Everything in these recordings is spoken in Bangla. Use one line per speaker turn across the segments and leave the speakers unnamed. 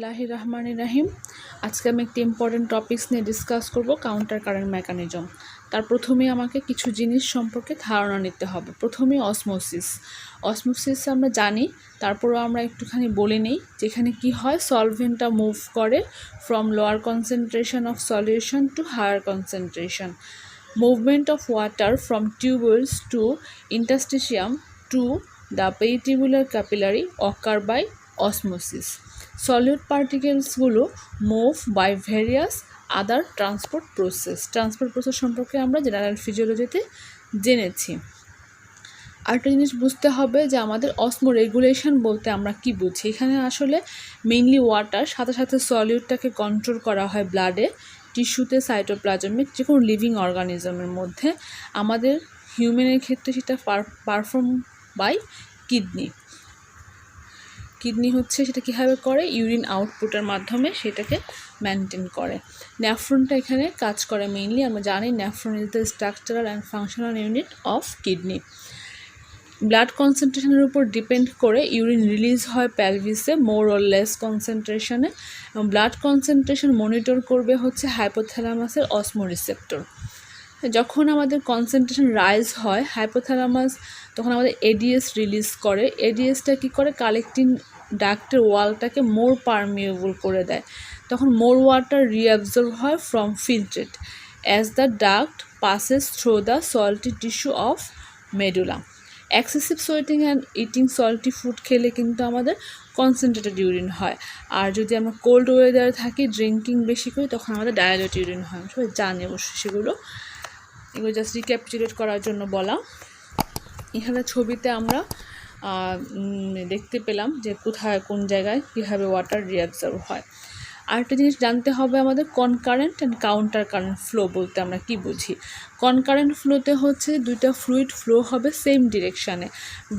বিসমিল্লাহির রহমানির রহিম। আজকে আমি একটি ইম্পর্টেন্ট টপিকস নিয়ে ডিসকাস করব, কাউন্টার কারেন্ট মেকানিজম। তার প্রথমেই আমাকে কিছু জিনিস সম্পর্কে ধারণা নিতে হবে। প্রথমেই অসমোসিস আমরা জানি, তারপরেও আমরা একটুখানি বলে নিই যেখানে কি হয়, সলভেন্টটা মুভ করে from lower concentration of solution to higher concentration. Movement of water from tubules to interstitium to the peritubular capillary occur by osmosis. Solute particlesগুলো move by various other transport process সম্পর্কে আমরা জেনারেল ফিজিওলজিতে জেনেছি। আরেকটা জিনিস বুঝতে হবে যে আমাদের অসমো রেগুলেশন বলতে আমরা কি বুঝি। এখানে আসলে মেইনলি ওয়াটার, সাথে সাথে সলিউটটাকে কন্ট্রোল করা হয় ব্লাডে, টিস্যুতে, সাইটোপ্লাজমে, যে কোনো লিভিং অর্গানিজমের মধ্যে। আমাদের হিউম্যানের ক্ষেত্রে সেটা পারফর্ম বাই কিডনি হচ্ছে সেটা কীভাবে করে, ইউরিন আউটপুটের মাধ্যমে সেটাকে মেনটেন করে। নেফ্রনটা এখানে কাজ করে মেইনলি, আমরা জানি nephron is the structural and functional unit of kidney. Blood কনসেন্ট্রেশনের উপর ডিপেন্ড করে ইউরিন রিলিজ হয় পেলভিসে মোর অর লেস কনসেন্ট্রেশনে, এবং ব্লাড কনসেন্ট্রেশন মনিটর করবে হচ্ছে হাইপোথ্যালামাসের অসমো রিসেপ্টর। যখন আমাদের কনসেন্ট্রেশন রাইজ হয় হাইপোথ্যালামাস, তখন আমাদের এডিএস রিলিজ করে। এডিএসটা কী করে, কালেক্টিং ডাক্টের ওয়ালটাকে মোর পারমিয়েবল করে দেয়। তখন মোর ওয়াটার রিঅ্যাবজর্ব হয় from filtrate as the duct passes through the salty tissue of medulla. Excessive sweating and eating salty food খেলে কিন্তু আমাদের কনসেন্ট্রেটেড ইউরিন হয়। আর যদি আমরা কোল্ড ওয়েদারে থাকি, ড্রিঙ্কিং বেশি করি, তখন আমাদের ডায়ালেট ইউরিন হয়। সবাই জানি অবশ্যই সেগুলো, এগুলো জাস্ট রিক্যাপিচুলেট করার জন্য বলা। এখানে ছবিতে আমরা দেখতে পেলাম যে কোথায় কোন জায়গায় কীভাবে ওয়াটার রিঅ্যাবজর্ব হয়। আরেকটা জিনিস জানতে হবে আমাদের, concurrent and counter current flow বলতে আমরা কি বুঝি। কনকারেন্ট ফ্লোতে হচ্ছে দুইটা ফ্লুইড ফ্লো হবে সেম ডিরেকশানে,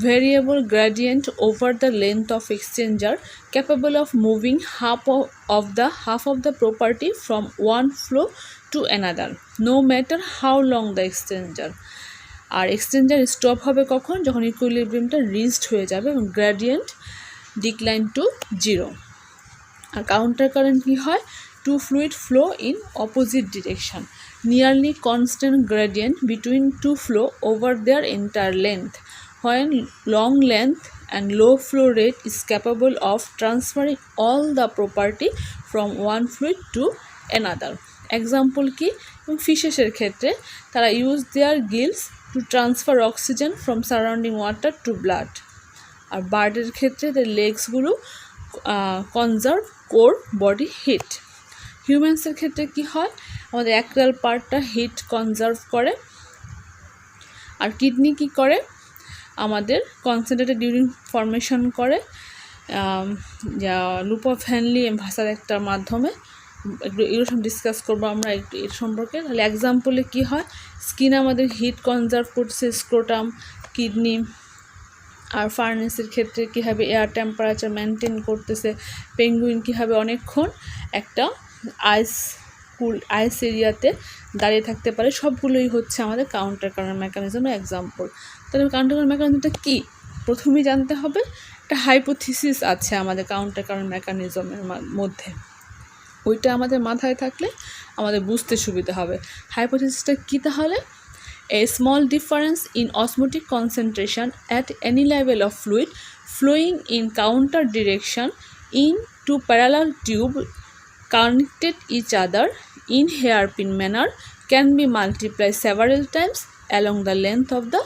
variable gradient over the length of exchanger, capable of moving half of the property from one flow to another, no matter how long the exchanger. আর এক্সচেঞ্জার স্টপ হবে কখন, যখন ইকুইলিব্রিয়ামটা রিচড হয়ে যাবে এবং গ্রেডিয়েন্ট ডিক্লাইন টু 0। আর কাউন্টার কারেন্ট কী হয়, two fluid flow in opposite direction, nearly constant gradient between two flow over their entire length, when long length and low flow rate is capable of transferring all the property from one fluid to another. Example কি, ফিশেসের ক্ষেত্রে তারা use their gills to transfer oxygen from surrounding water to blood. আর বার্ডের ক্ষেত্রে তাদের লেগসগুলো কনজার্ভ কোর বডি হিট। হিউম্যানসের ক্ষেত্রে কি হয়, আমাদের অ্যাক্রাল পার্টটা হিট কনজার্ভ করে। আর কিডনি কি করে, আমাদের কনসেন্ট্রেটেড ইউরিন ফর্মেশন করে যা লুপ অফ হ্যানলি ভাষার একটার মাধ্যমে। এগুলো সব ডিসকাস করবো আমরা একটু এর সম্পর্কে। তাহলে এক্সাম্পলে কি হয়, স্কিন আমাদের হিট কনজার্ভ করছে, স্ক্রোটাম, কিডনি। আর ফার্নেসের ক্ষেত্রে কীভাবে এয়ার টেম্পারেচার মেনটেন করতেছে, পেঙ্গুইন কীভাবে অনেকক্ষণ একটা আইস এরিয়াতে দাঁড়িয়ে থাকতে পারে, সবগুলোই হচ্ছে আমাদের কাউন্টার কারেন্ট মেকানিজমের এক্সাম্পল। তাহলে কাউন্টার কারেন্ট মেকানিজমটা কী, প্রথমেই জানতে হবে একটা হাইপোথিসিস আছে আমাদের কাউন্টার কারেন্ট মেকানিজমের মধ্যে, ওইটা আমাদের মাথায় থাকলে আমাদের বুঝতে সুবিধা হবে। হাইপোথিসিসটা কী তাহলে, a small difference in osmotic concentration at any level of fluid flowing in counter direction in two parallel tubes connected each other in hairpin manner can be multiplied several times along the length of the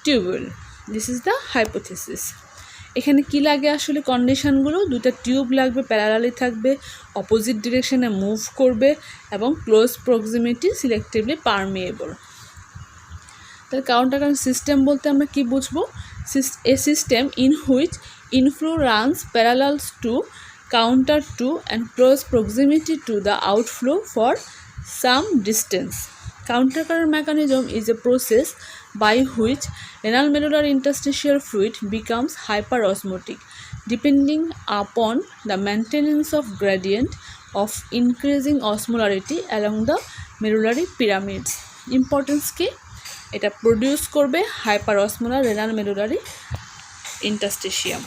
tubule. This is the hypothesis. এখানে কি লাগে আসলে কন্ডিশনগুলো, দুটো টিউব লাগবে, প্যারালালি থাকবে, অপোজিট ডিরেকশনে মুভ করবে এবং ক্লোজ প্রক্সিমিটি সিলেক্টিভলি পারমিয়েবল। তাহলে কাউন্টার কারেন্ট সিস্টেম বলতে আমরা কি বুঝবো, a system in which inflow runs parallels to counter to and close proximity to the outflow for some distance. Counter current mechanism is a process by which renal medullary interstitial fluid becomes hyperosmotic depending upon the maintenance of gradient of increasing osmolarity along the medullary pyramids. Importance কি, এটা প্রডিউস করবে হাইপারসমোলার রেনাল মেডুলারি ইন্টারস্টিশিয়াম।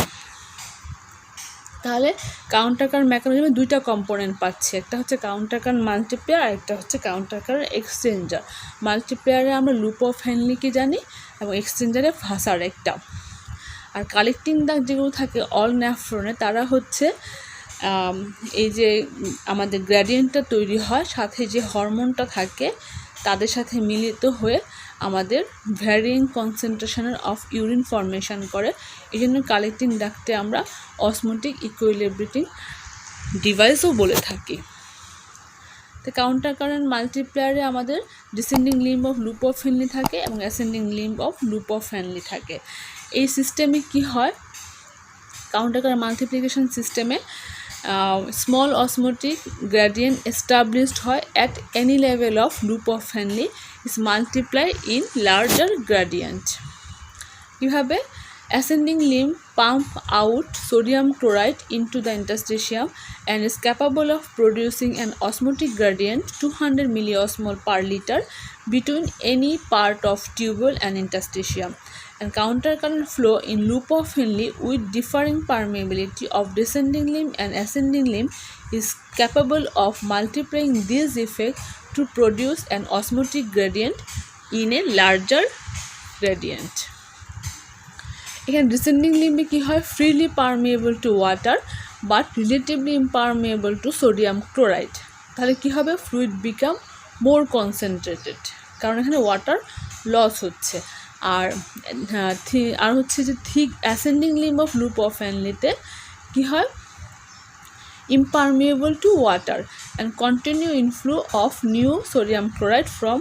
তাহলে কাউন্টার কারেন্ট মেকানিজমে দুইটা কম্পোনেন্ট পাচ্ছি, একটা হচ্ছে কাউন্টার কারেন্ট মাল্টিপ্লেয়ার আর একটা হচ্ছে কাউন্টার কারেন্ট এক্সচেঞ্জার। মাল্টিপ্লেয়ারে আমরা লুপ অফ হেনলিকে জানি এবং এক্সচেঞ্জারে ভাসার একটা। আর কালেক্টিং দাগ যেগুলো থাকে অল ন্যাফ্রনে তারা হচ্ছে এই যে আমাদের গ্রেডিয়েন্টটা তৈরি হয় সাথে যে হরমোনটা থাকে তাদের সাথে মিলিত হয়ে আমাদের ভ্যারিং কনসেন্ট্রেশনের অফ ইউরিন ফর্মেশন করে। এই জন্য কালেক্টিং ডাক্টে আমরা অসমোটিক ইকুইলিব্রেটিং ডিভাইসও বলে থাকি। তো কাউন্টার কারেন্ট মাল্টিপ্লেয়ারে আমাদের descending limb of loop of Henle থাকে এবং ascending limb of loop of Henle থাকে। এই সিস্টেমে কি হয়, কাউন্টার কারেন্ট মাল্টিপ্লিকেশন সিস্টেমে স্মল অসমোটিক গ্রেডিয়েন্ট এস্টাবলিশড হয় at any level of loop of Henle is multiply in larger gradient. কীভাবে? Ascending limb pump out sodium chloride into the interstitium and is capable of producing an osmotic gradient 200 milliosmol per liter between any part of tubule and interstitium. And counter current flow in loop of Henle with differing permeability of descending limb and ascending limb is capable of multiplying these effects to produce an osmotic gradient in a larger gradient. এখানে ডিসেন্ডিং লিম্বে কী হয়, freely permeable to water but relatively impermeable to sodium chloride. তাহলে কী হবে, ফ্লুইড বিকাম মোর কনসেন্ট্রেটেড, কারণ এখানে ওয়াটার লস হচ্ছে। আর হচ্ছে যে thick ascending limb of loop of হেনলিতে কী হয়, impermeable to water and continue inflow of new sodium chloride from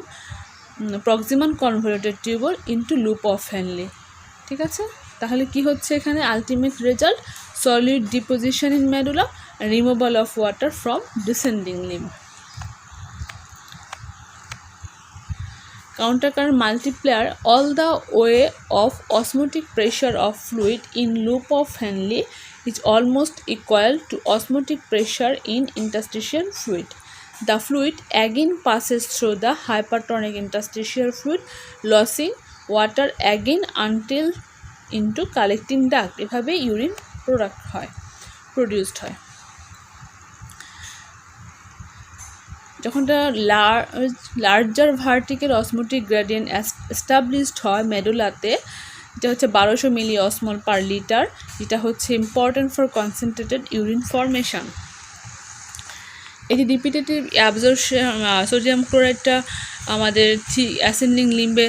proximal convoluted tubule into loop of Henle। ঠিক আছে, তাহলে কি হচ্ছে এখানে ultimate result, solid deposition in medulla and removal of water from descending limb. Counter current multiplier, all the way of osmotic pressure of fluid in loop of Henle is almost equal to osmotic pressure in interstitial fluid. The fluid again passes through the hypertonic interstitial fluid, losing water again until into collecting duct। এভাবে ইউরিন প্রডিউসড হয়। যখন larger vertical osmotic gradient established হয় মেডুলাতে, এটা হচ্ছে 1200 মিলি অসমল পার লিটার, যেটা হচ্ছে important for concentrated urine formation. এই যে রিপিটেটিভ অ্যাবজর্পশন সোডিয়াম ক্লোরাইডটা আমাদের অ্যাসেন্ডিং লিম্বে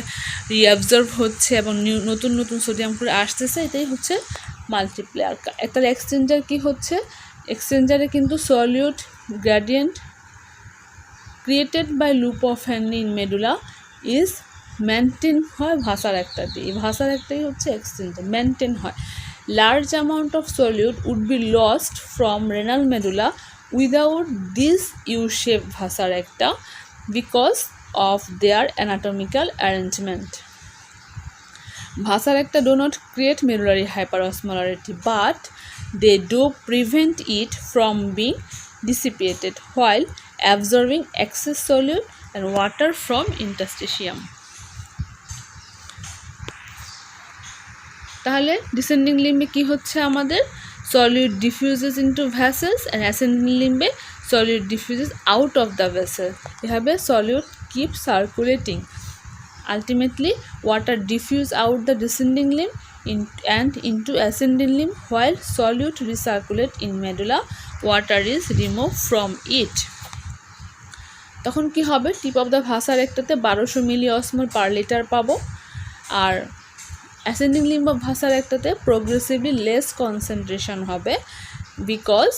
রিঅ্যাবজর্ব হচ্ছে এবং নতুন নতুন সোডিয়াম ক্লোরাইড আসতেছে, এটাই হচ্ছে মাল্টিপ্লেয়ার। তাহলে এক্সচেঞ্জার কি হচ্ছে, এক্সচেঞ্জারে কিন্তু solute gradient created by loop of Henle in medulla is maintain হয় ভাসার একটাতে, এই ভাসার একটাই হচ্ছে এক্সচেঞ্জার, মেনটেন হয়। Large amount of solute would be lost from renal medulla without this U shape vasa recta because of their anatomical arrangement. Vasar একটা do not create medullary hyperosmolarity, but they do prevent it from being dissipated while absorbing excess solute and water from interstitium. তাহলে ডিসেন্ডিং লিম্বে কি হচ্ছে আমাদের, solute diffuses into vessels and ascending limb solute diffuses out of the vessel. এভাবে solute keep circulating. Ultimately, water diffuse out the descending limb and into ascending limb, while solute recirculate in medulla. Water is removed from it. তখন কি হবে, টিপ অফ দ্য ভাসার একটাতে 1200 মিলি অসমল পার লিটার পাবো, আর অ্যাসেন্ডিং লিম্ব অফ ভাসার একটাতে প্রোগ্রেসিভলি লেস কনসেন্ট্রেশন হবে, because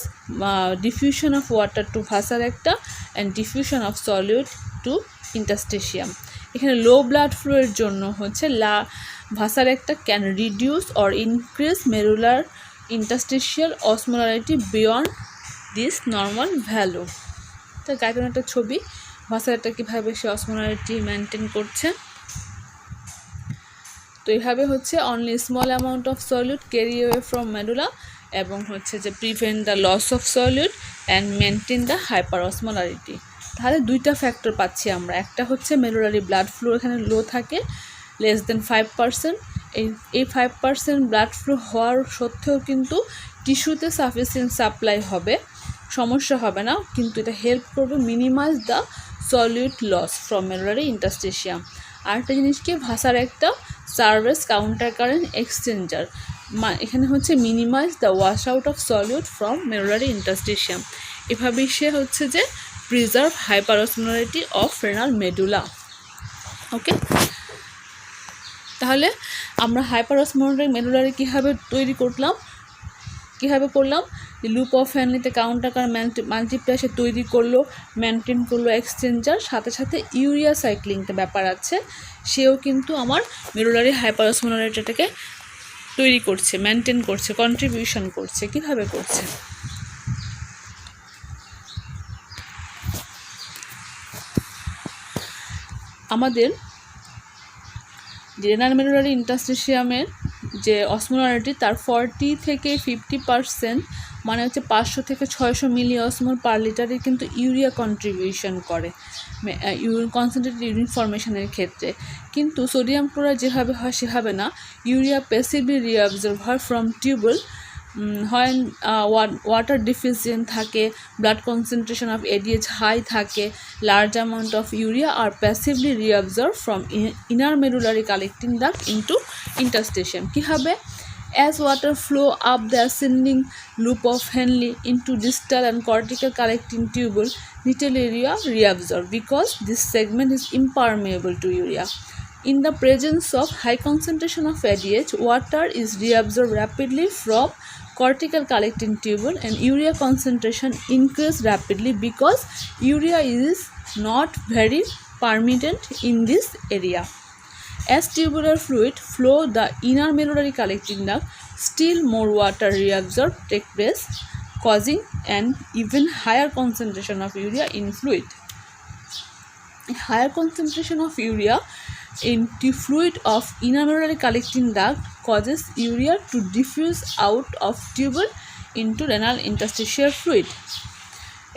diffusion of water to vasa recta and diffusion of solute to interstitium. এখানে লো ব্লাড ফ্লোয়ের জন্য হচ্ছে vasa recta can reduce or increase medullary interstitial osmolarity beyond this normal value. তো গাইডেন একটা ছবি, ভাসার একটা কীভাবে সে অসমোলারিটি মেনটেন করছে। তো এইভাবে হচ্ছে only small amount of solute carry away from medulla এবং হচ্ছে যে prevent the loss of solute and maintain the hyper osmolarity. তাহলে দুইটা ফ্যাক্টর পাচ্ছি আমরা, একটা হচ্ছে মেডুলারি ব্লাড ফ্লো এখানে লো থাকে less than 5%, এই 5% ব্লাড ফ্লো হওয়ার সত্ত্বেও কিন্তু টিস্যুতে সাফিসিয়েন্ট সাপ্লাই হবে, সমস্যা হবে না, কিন্তু এটা হেল্প করবে minimise the solute loss from medullary interstitium. আরেকটা জিনিস কি, ভাষার একটা সার্ভিস কাউন্টার কারেন্ট এক্সচেঞ্জার, এখানে হচ্ছে minimise the wash out of solute from medullary interstitium. এভাবেই সে হচ্ছে যে preserve hyperosmolarity of renal medulla. Okay, তাহলে আমরা হাইপারঅসমোলারিটি মেডুলারি কীভাবে করলাম, লুপ অফ হ্যানলিতে কাউন্টার কারেন্ট মাল্টিপ্লাই সে তৈরি করলো, মেনটেন করলো এক্সচেঞ্জার, সাথে সাথে ইউরিয়া সাইক্লিংটা ব্যাপার আছে, সেও কিন্তু আমার মেরুলারি হাইপারঅসমোলারিটিটাকে তৈরি করছে, মেনটেন করছে, কন্ট্রিবিউশন করছে। কিভাবে করছে? আমাদের রেনাল মেরুলারি ইন্টারস্টিশিয়ামের যে অসমোলারিটি তার 40 থেকে 50%, মানে হচ্ছে 500 থেকে 600 মিলি অসমোল পার লিটারে কিন্তু ইউরিয়া কন্ট্রিবিউশন করে কনসেন্ট্রেটেড ইউরিন ফর্মেশনের ক্ষেত্রে। কিন্তু সোডিয়াম ক্লোরাইড যেভাবে হয় সেভাবে না, ইউরিয়া প্যাসিভলি রিঅ্যাবজর্ব হয় ফ্রম টিউবুল হয় ওয়াটার ডিফিসিয়েন্ট থাকে, blood concentration of ADH high থাকে, লার্জ অ্যামাউন্ট অফ ইউরিয়া আর passively reabsorb from inner medullary collecting duct into interstitium. কী হবে? As water flow up the ascending loop of Henle into distal and cortical collecting tubule, little area reabsorb because this segment is impermeable to urea. In the presence of high concentration of ADH, water is reabsorbed rapidly from cortical collecting tubule and urea concentration increase rapidly because urea is not very permeant in this area. As tubular fluid flow the inner medullary collecting duct, still more water reabsorb take place, causing an even higher concentration of urea in fluid. A higher concentration of urea in the fluid of inner medullary collecting duct causes urea to diffuse out of tubule into renal interstitial fluid.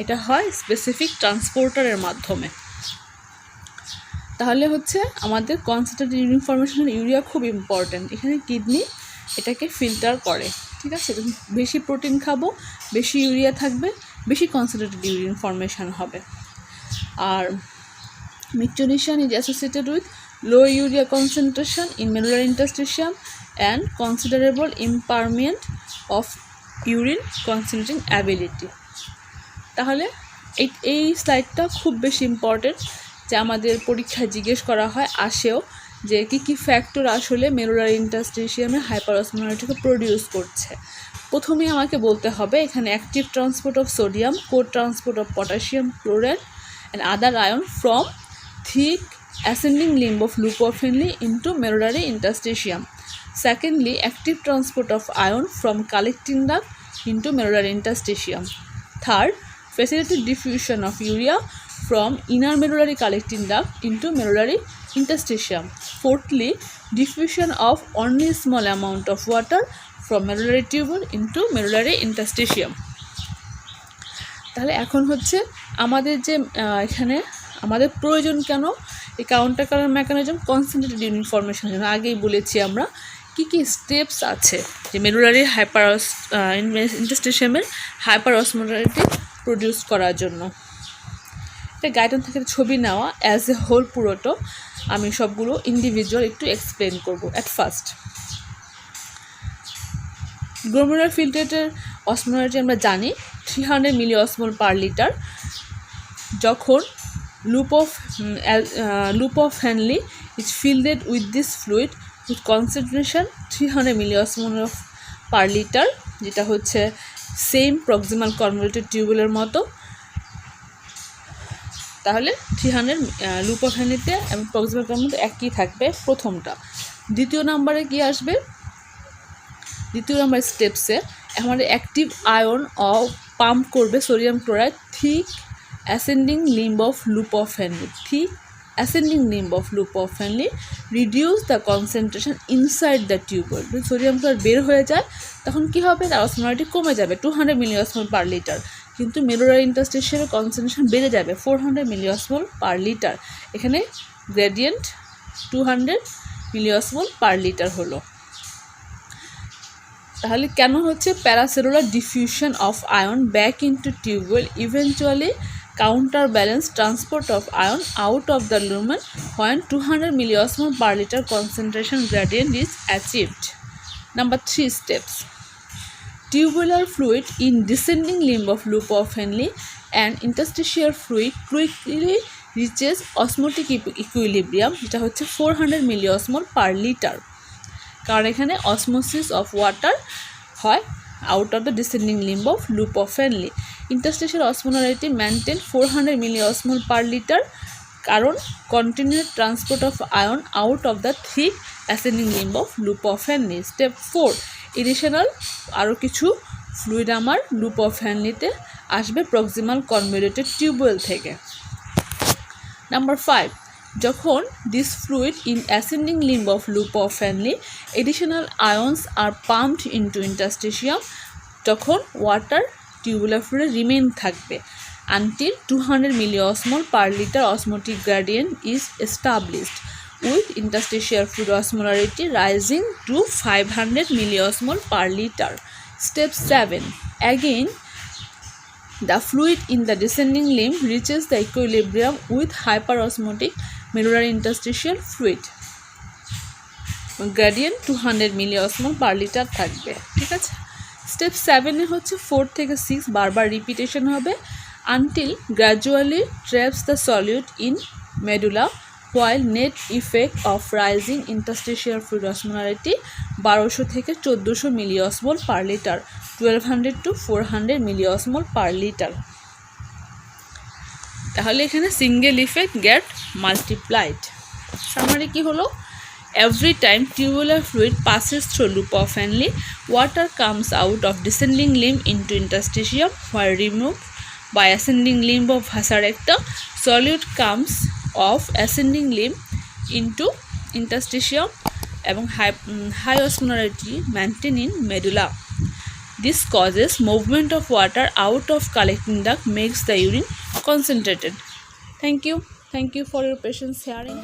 এটা হয় স্পেসিফিক ট্রান্সপোর্টারের মাধ্যমে। তাহলে হচ্ছে আমাদের কনসেন্ট্রেটেড ইউরিন ফর্মেশনের ইউরিয়া খুব ইম্পর্ট্যান্ট। এখানে কিডনি এটাকে ফিল্টার করে, ঠিক আছে? বেশি প্রোটিন খাবো, বেশি ইউরিয়া থাকবে, বেশি কনসেন্ট্রেটেড ইউরিন ফর্মেশন হবে। আর micturition is associated with low urea concentration in medullary interstitium and considerable impairment of urine concentrating ability. তাহলে এই স্লাইডটা খুব বেশি ইম্পর্টেন্ট, যে আমাদের পরীক্ষায় জিজ্ঞেস করা হয়, আসেও, যে কী ফ্যাক্টর আসলে মেরুলারি ইন্টারস্টিশিয়ামে হাইপারঅসমোলারিটিকে প্রডিউস করছে। প্রথমেই আমাকে বলতে হবে এখানে active transport of sodium, co transport of potassium chloride and other ion from thick ascending limb of loop of Henle into medullary interstitium. Secondly, active transport of ion from collecting duct into medullary interstitium. Third, facilitated diffusion of urea from inner medullary collecting duct into medullary interstitium. Fourthly, diffusion of only small amount of water from medullary tubule into medullary interstitium. তাহলে এখন হচ্ছে আমাদের যে এখানে আমাদের প্রয়োজন কেন এই counter current mechanism concentrated urine ফর্মেশনের জন্য। আগেই বলেছি আমরা কী স্টেপস আছে যে মেডুলারি ইন্টারস্টিশিয়ামের হাইপারঅসমোলারিটি প্রডিউস করার জন্য। এটা গাইডলাইন থেকে ছবি নেওয়া, অ্যাজ এ হোল পুরোটো আমি সবগুলো ইন্ডিভিজুয়াল একটু এক্সপ্লেন করব। অ্যাট ফার্স্ট, গ্লোমেরুলার ফিল্ট্রেটের অসমোলারিটি আমরা জানি 300 মিলি অসমোল পার লিটার। যখন loop of Henle is filled with this fluid with concentration 300 milliosmol per liter, যেটা হচ্ছে সেম প্রক্সিমাল কনভলিউটেড টিউবুলের মতো। তাহলে 300 লুপ অফ হ্যানলিতে এবং প্রক্সিমাল কনভলিউট একই থাকবে প্রথমটা। দ্বিতীয় নাম্বারে কি আসবে? দ্বিতীয় নাম্বার স্টেপসে আমাদের অ্যাক্টিভ আয়ন পাম্প করবে sodium chloride thick ascending limb of loop of Henle. Thick ascending limb of loop of Henle reduce the concentration inside the tubule. যদি সোডিয়াম ক্লোরাইড বের হয়ে যায় তখন কি হবে? তার অসমোলারিটি কমে যাবে 200 মিলিঅসমোল পার লিটার, কিন্তু মেডুলারি ইন্টারস্টিশিয়ামের কনসেন্ট্রেশন বেড়ে যাবে 400 মিলিঅসমোল পার লিটার। এখানে গ্রেডিয়েন্ট 200 মিলিঅসমোল পার লিটার হলো। তাহলে কেন হচ্ছে paracellular diffusion of ion back into tubule eventually counterbalance transport of ion out of the lumen when 200 milliosmol per liter concentration gradient is achieved. Number 3 steps. Tubular fluid in descending limb of loop of Henle and interstitial fluid quickly reaches osmotic equilibrium যেটা হচ্ছে 400 milliosmol per liter কারণ এখানে osmosis of water হয় out of the descending limb of loop of Henle. Interstitial osmolarity maintain 400 milliosmol per liter কারণ continued transport of ion out of the thick ascending limb of loop of Henle. Step 4. Additional আরও কিছু ফ্লুইড আমার loop of Henle-তে আসবে proximal convoluted tubule থেকে. Number 5. যখন this fluid in ascending limb of loop of Henle additional ions are pumped into interstitium তখন water tubular fluid remain থাকবে until 200 milliosmol per liter osmotic gradient is established with interstitial fluid osmolarity rising to 500 milliosmol per liter. Step 7. Again, the fluid in the descending limb reaches the equilibrium with hyperosmotic medullary interstitial fluid. Gradient 200 milliosmol per liter থাকবে ঠিক আছে স্টেপ 7 এ হচ্ছে 4 থেকে 6 বারবার রিপিটেশন হবে until gradually traps the solute in medulla while net effect of rising interstitial fluid osmolarity 1200 থেকে 1400 milliosmol per liter 1200 to 400 milliosmol per liter তাহলে এখানে single effect get multiplied summary কি হলো Every time tubular fluid passes through loop of Henle, water comes out of descending limb into interstitium while removed by ascending limb of vasa recta. Solute comes off ascending limb into interstitium এবং high osmolarity maintained in medulla. This causes movement of water out of collecting duct makes the urine concentrated. Thank you for your patience hearing.